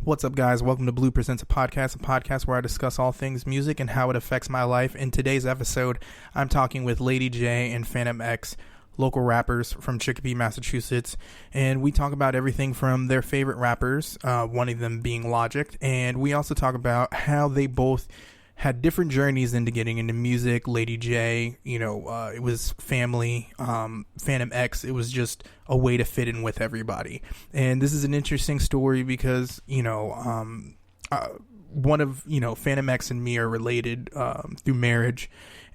What's up, guys? Welcome to Blue Presents a podcast where I discuss all things music and how it affects my life. In today's episode, I'm talking with Lady J and Phantom X, local rappers from Chicopee, Massachusetts, and we talk about everything from their favorite rappers, one of them being Logic, and we also talk about how they both had different journeys into getting into music. Lady J, it was family. Phantom X, it was just a way to fit in with everybody. And this is an interesting story because, one of, Phantom X and me are related through marriage.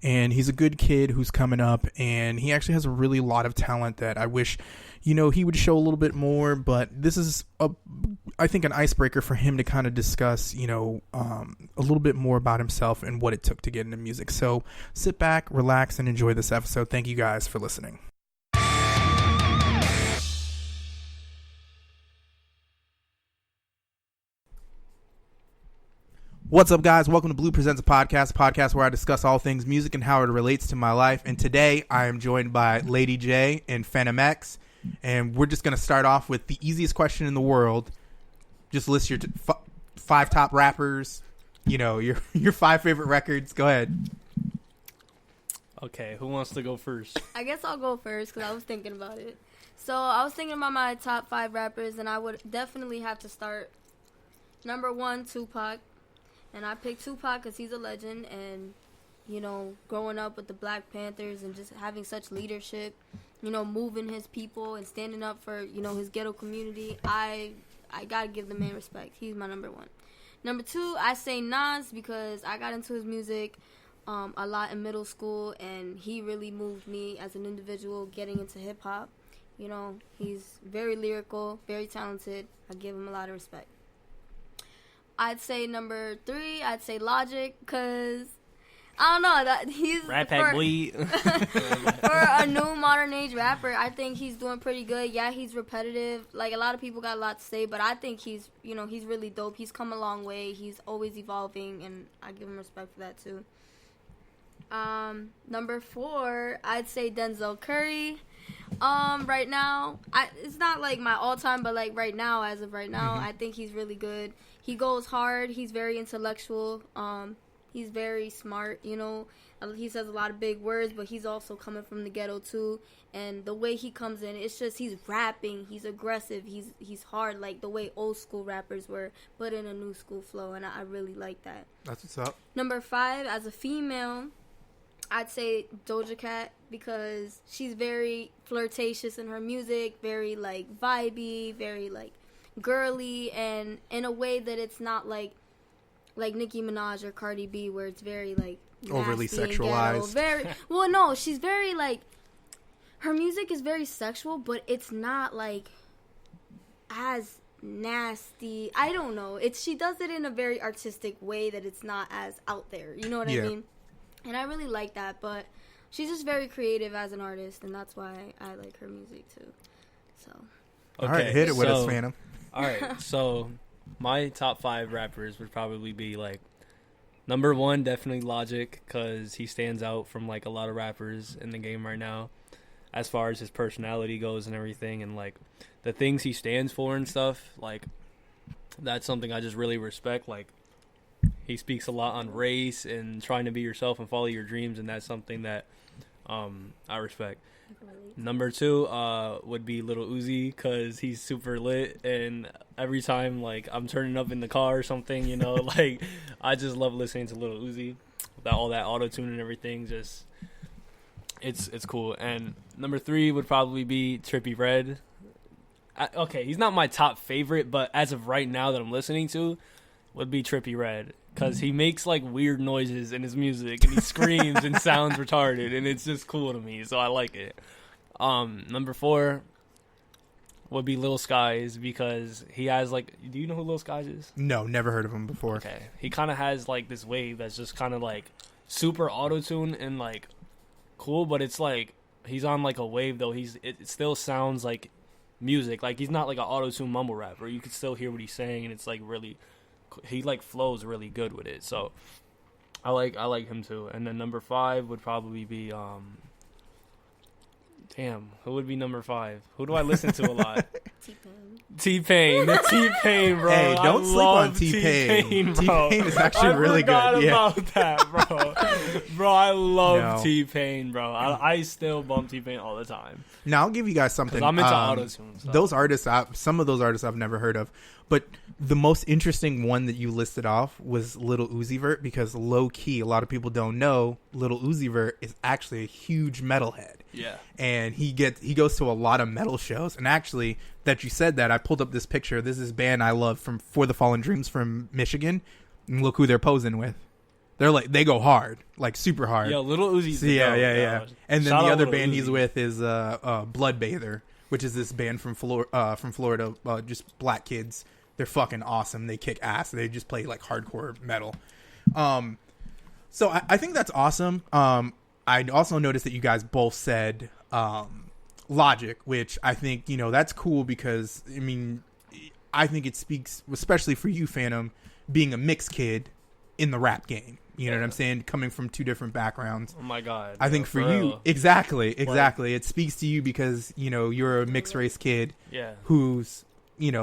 And he's a good kid who's coming up, and he actually has a really lot of talent that I wish, he would show a little bit more. But this is, I think, an icebreaker for him to kind of discuss, a little bit more about himself and what it took to get into music. So sit back, relax, and enjoy this episode. Thank you guys for listening. What's up, guys? Welcome to Blue Presents a podcast where I discuss all things music and how it relates to my life. And today I am joined by Lady J and Phantom X, and we're just going to start off with the easiest question in the world. Just list your five top rappers, your five favorite records. Go ahead. Okay, who wants to go first? I guess I'll go first because I was thinking about it. So I was thinking about my top 5 rappers, and I would definitely have to start number 1, Tupac. And I picked Tupac because he's a legend, and, growing up with the Black Panthers and just having such leadership, moving his people and standing up for, his ghetto community, I got to give the man respect. He's my number 1. Number 2, I say Nas because I got into his music a lot in middle school, and he really moved me as an individual getting into hip-hop. He's very lyrical, very talented. I give him a lot of respect. I'd say number 3, I'd say Logic, because, I don't know, that he's... Rat Pack Bleed. For a new modern age rapper, I think he's doing pretty good. Yeah, he's repetitive. Like, a lot of people got a lot to say, but I think he's, he's really dope. He's come a long way. He's always evolving, and I give him respect for that, too. Number 4, I'd say Denzel Curry. Right now, it's not, like, my all-time, but, like, right now, as of right now, I think he's really good. He goes hard. He's very intellectual. He's very smart, He says a lot of big words, but he's also coming from the ghetto, too. And the way he comes in, it's just he's rapping. He's aggressive. He's hard, like the way old school rappers were, but in a new school flow, and I really like that. That's what's up. Number 5, as a female, I'd say Doja Cat because she's very flirtatious in her music, very, like, vibey, very, like, girly, and in a way that it's not like Nicki Minaj or Cardi B, where it's very, like, overly sexualized. No, she's very, like, her music is very sexual, but it's not, like, as nasty. I don't know. She does it in a very artistic way that it's not as out there. You know what I mean? And I really like that, but she's just very creative as an artist, and that's why I like her music too. So. Okay, all right, hit it with us, Phantom. All right, so my top 5 rappers would probably be, like, number 1, definitely Logic, because he stands out from, like, a lot of rappers in the game right now as far as his personality goes and everything, and, like, the things he stands for and stuff. Like, that's something I just really respect. Like, he speaks a lot on race and trying to be yourself and follow your dreams, and that's something that I respect. Number 2 would be Lil Uzi, because he's super lit, and every time, like, I'm turning up in the car or something, like, I just love listening to Lil Uzi. All that auto-tune and everything, just, it's cool. And number 3 would probably be Trippie Redd. Okay, he's not my top favorite, but as of right now that I'm listening to, would be Trippie Redd, because he makes, like, weird noises in his music, and he screams and sounds retarded, and it's just cool to me, so I like it. Number 4 would be Lil Skies, because he has, like, do you know who Lil Skies is? No, never heard of him before. Okay. He kind of has, like, this wave that's just kind of, like, super auto-tune and, like, cool, but it's, like, he's on, like, a wave, though. It still sounds like music. Like, he's not, like, an auto-tune mumble rapper. You can still hear what he's saying, and it's, like, really... He, like, flows really good with it, so I like him too. And then number 5 would probably be Damn, who would be number 5? Who do I listen to a lot? T-Pain, the T-Pain, bro. Hey, don't sleep on T-Pain, bro. T-Pain is actually really good. I Yeah. forgot about that, bro. Bro, I love No. T-Pain, bro. I still bump T-Pain all the time. Now I'll give you guys something. 'Cause I'm into auto-tune stuff. Those artists, some of those artists I've never heard of, but the most interesting one that you listed off was Lil Uzi Vert, because low key, a lot of people don't know Lil Uzi Vert is actually a huge metalhead. Yeah. And he goes to a lot of metal shows. And actually, that you said that, I pulled up this picture. This is a band I love from For the Fallen Dreams from Michigan. And look who they're posing with. They go hard, like super hard. Yo, Lil Uzi's So, the yeah, goat, yeah, bro. yeah. And then Shout the out other Lil band Uzi. he's with is Bloodbather, which is this band from Florida, just black kids. They're fucking awesome. They kick ass. They just play like hardcore metal. So I think that's awesome. I also noticed that you guys both said Logic, which I think, that's cool because, I mean, I think it speaks, especially for you, Phantom, being a mixed kid in the rap game. You know what I'm saying? Coming from two different backgrounds. Oh my God. I think for you, real. exactly. It speaks to you because, you're a mixed race kid who's,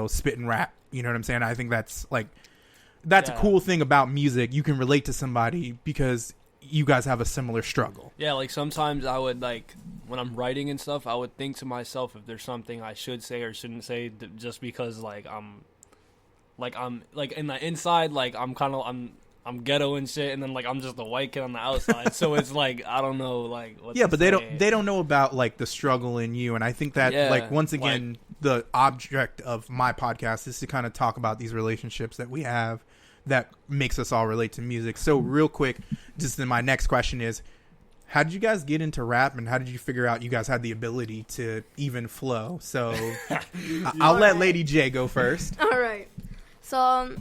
spitting rap. You know what I'm saying? I think that's a cool thing about music. You can relate to somebody because you guys have a similar struggle. Yeah, like sometimes I would when I'm writing and stuff, I would think to myself if there's something I should say or shouldn't say just because I'm in the inside, I'm ghetto and shit, and then I'm just a white kid on the outside. So it's I don't know what. Yeah, to but say. they don't know about the struggle in you, and I think that once again the object of my podcast is to kind of talk about these relationships that we have that makes us all relate to music. So real quick, just then my next question is, how did you guys get into rap, and how did you figure out you guys had the ability to even flow? So I'll let Lady J go first. All right. So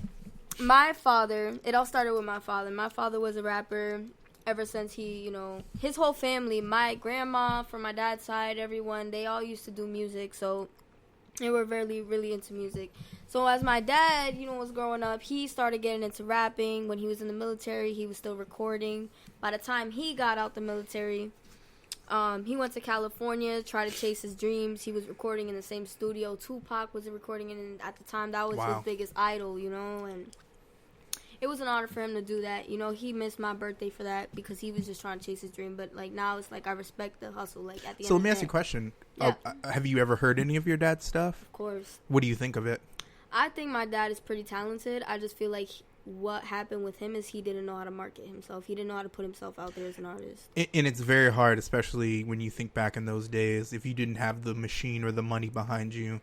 my father, it all started with my father. My father was a rapper ever since he, his whole family, my grandma from my dad's side, everyone, they all used to do music. So they were really, really into music. So as my dad, was growing up, he started getting into rapping. When he was in the military, he was still recording. By the time he got out the military, he went to California, tried to chase his dreams. He was recording in the same studio Tupac was recording in. At the time, that was his biggest idol, and it was an honor for him to do that. He missed my birthday for that because he was just trying to chase his dream. But now it's I respect the hustle. At the end. So let me ask you a question. Yeah. Have you ever heard any of your dad's stuff? Of course. What do you think of it? I think my dad is pretty talented. I just feel like what happened with him is he didn't know how to market himself. He didn't know how to put himself out there as an artist. And it's very hard, especially when you think back in those days. If you didn't have the machine or the money behind you,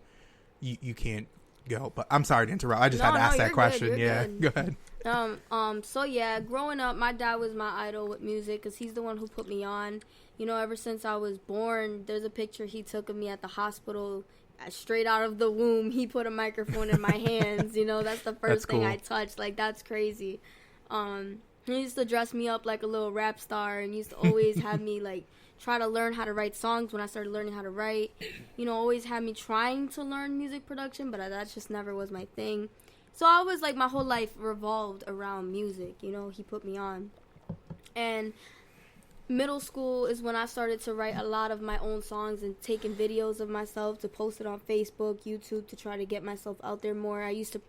you can't go. But I'm sorry to interrupt. I just had to ask that question. Good, yeah, good. Go ahead. So yeah, growing up, my dad was my idol with music because he's the one who put me on. Ever since I was born, there's a picture he took of me at the hospital. Straight out of the womb, he put a microphone in my hands. That's the first thing I touched. That's crazy. He used to dress me up like a little rap star and used to always have me try to learn how to write songs when I started learning how to write. Always had me trying to learn music production, but that just never was my thing. So I was my whole life revolved around music. He put me on. And middle school is when I started to write a lot of my own songs and taking videos of myself to post it on Facebook, YouTube to try to get myself out there more. I used to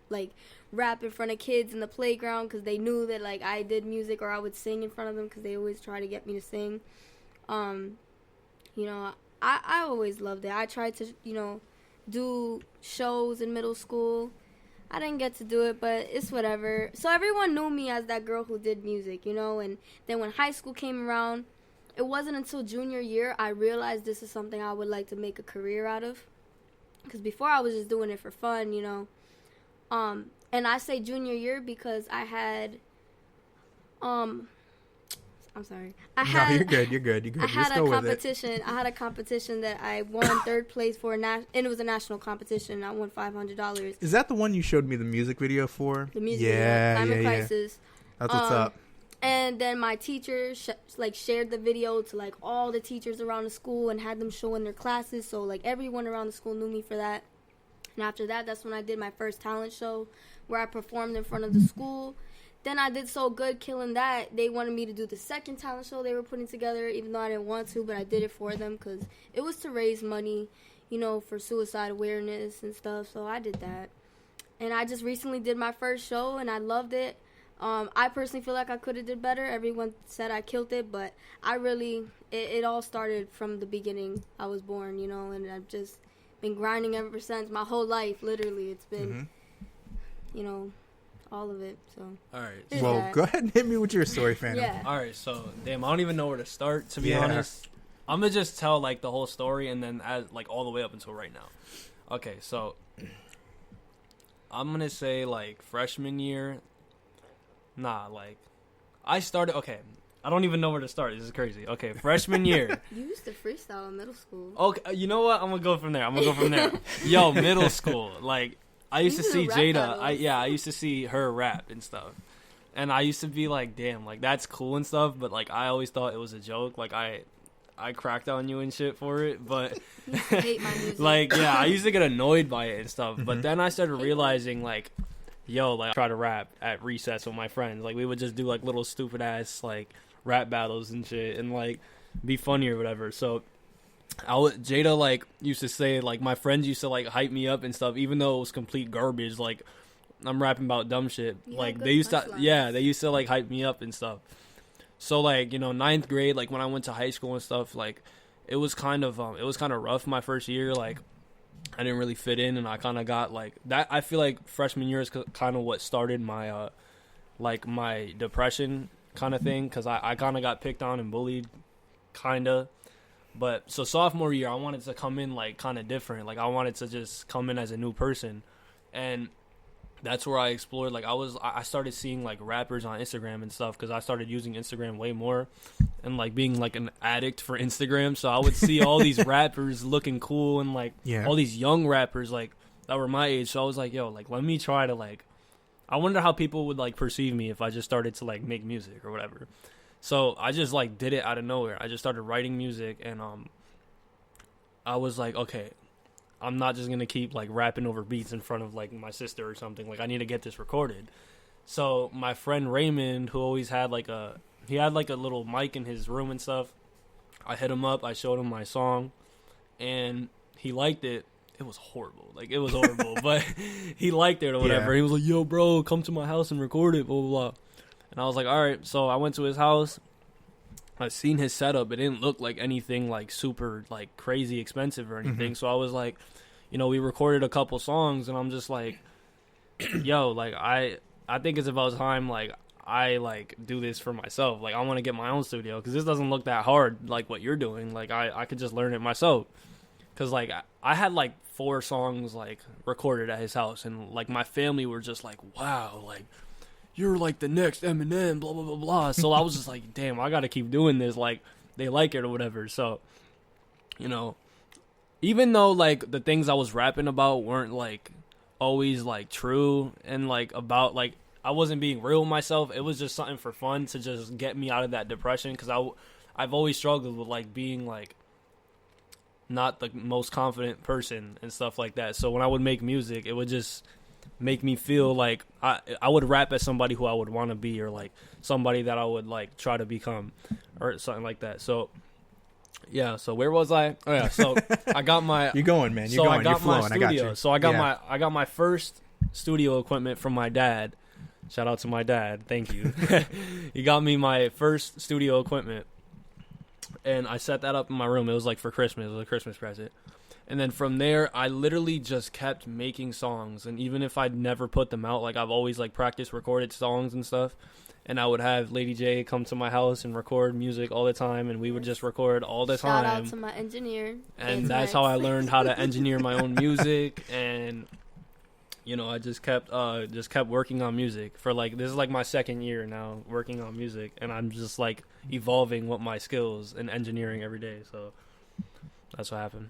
rap in front of kids in the playground because they knew that I did music, or I would sing in front of them because they always try to get me to sing. I always loved it. I tried to do shows in middle school. I didn't get to do it, but it's whatever. So everyone knew me as that girl who did music, and then when high school came around, it wasn't until junior year I realized this is something I would like to make a career out of. Because before I was just doing it for fun, and I say junior year because I had, I'm sorry. No, you're good. You're good. I had a competition. I had a competition that I won third place for, and it was a national competition. I won $500. Is that the one you showed me the music video for? The music video, Climate Crisis. That's what's up. And then my teacher shared the video to all the teachers around the school and had them show in their classes. So everyone around the school knew me for that. And after that, that's when I did my first talent show where I performed in front of the school. then I did so good killing that, they wanted me to do the second talent show they were putting together, even though I didn't want to, but I did it for them because it was to raise money, you know, for suicide awareness and stuff, so I did that. And I just recently did my first show, and I loved it. I personally feel like I could have did better. Everyone said I killed it, but I really, it all started from the beginning. I was born, you know, and I've just been grinding ever since. My whole life, literally, it's been, you know, all of it. So all right. Well, go ahead and hit me with your story, Phantom. Yeah. All right. So, damn, I don't even know where to start, to be honest. I'm going to just tell, like, the whole story and then add, like, all the way up until right now. Okay, so I'm going to say, like, freshman year. Nah, like, I started, okay, I don't even know where to start. This is crazy. Okay, freshman year. You used to freestyle in middle school. Okay, you know what? I'm going to go from there. Yo, middle school. Like, I used to see Jada. I used to see her rap and stuff. And I used to be like, damn, like, that's cool and stuff. But, like, I always thought it was a joke. Like, I cracked on you and shit for it. But, I hate my music. like, yeah, I used to get annoyed by it and stuff. But then I started realizing, like, yo, like, I try to rap at recess with my friends. Like, we would just do, like, little stupid-ass, like, rap battles and shit. And, like, be funny or whatever. So Jada, like, used to say, like, my friends used to, like, hype me up and stuff, even though it was complete garbage. Like, I'm rapping about dumb shit. You like, they used to, like, hype me up and stuff. So, like, you know, 9th grade, like, when I went to high school and stuff, like, it was kind of rough my first year. Like, I didn't really fit in, and I kind of got, like, that. I feel like freshman year is kind of what started my, like, my depression kind of thing, because I kind of got picked on and bullied, kind of. But so sophomore year, I wanted to come in, like, kind of different. Like, I wanted to just come in as a new person. And that's where I explored. Like, I started seeing, like, rappers on Instagram and stuff, because I started using Instagram way more and, like, being, like, an addict for Instagram. So I would see all these rappers looking cool and, like, all these young rappers, like, that were my age. So I was like, yo, like, let me try to, like, I wonder how people would, like, perceive me if I just started to, like, make music or whatever. So I just, like, did it out of nowhere. I just started writing music, and I was like, okay, I'm not just going to keep, like, rapping over beats in front of, like, my sister or something. Like, I need to get this recorded. So my friend Raymond, who always had, like, he had, like, a little mic in his room and stuff. I hit him up. I showed him my song, and he liked it. It was horrible. Like, it was horrible, but he liked it or whatever. He was like, yo, bro, come to my house and record it, blah, blah, blah. And I was like, all right. So I went to his house. I seen his setup. It didn't look like anything, like, super, like, crazy expensive or anything. So I was like, you know, we recorded a couple songs, and I'm just like, yo, like, I think it's about time, like, I, like, do this for myself. Like, I want to get my own studio, because this doesn't look that hard, like, what you're doing. Like, I could just learn it myself. Because, like, I had, like, 4 songs, like, recorded at his house, and, like, my family were just like, wow, like, you're, like, the next Eminem, blah, blah, blah, blah. So I was just like, damn, I got to keep doing this. Like, they like it or whatever. So, you know, even though, like, the things I was rapping about weren't, like, always, like, true and, like, about, like, I wasn't being real with myself. It was just something for fun to just get me out of that depression, because I've always struggled with, like, being, like, not the most confident person and stuff like that. So when I would make music, it would just make me feel like I would rap as somebody who I would want to be, or, like, somebody that I would, like, try to become or something like that. So yeah, so where was I? Oh yeah, so I got my You're going, man. You're going. You're flowing. I got you. So I got my first studio equipment from my dad. Shout out to my dad. Thank you. He got me my first studio equipment, and I set that up in my room. It was, like, for Christmas. It was a Christmas present. And then from there, I literally just kept making songs. And even if I'd never put them out, like, I've always, like, practiced recorded songs and stuff. And I would have Lady J come to my house and record music all the time. And we would just record all the time. Shout out to my engineer. And that's how I learned how to engineer my own music. And, you know, I just kept working on music for, like, this is, like, my second year now working on music. And I'm just, like, evolving with my skills and engineering every day. So that's what happened.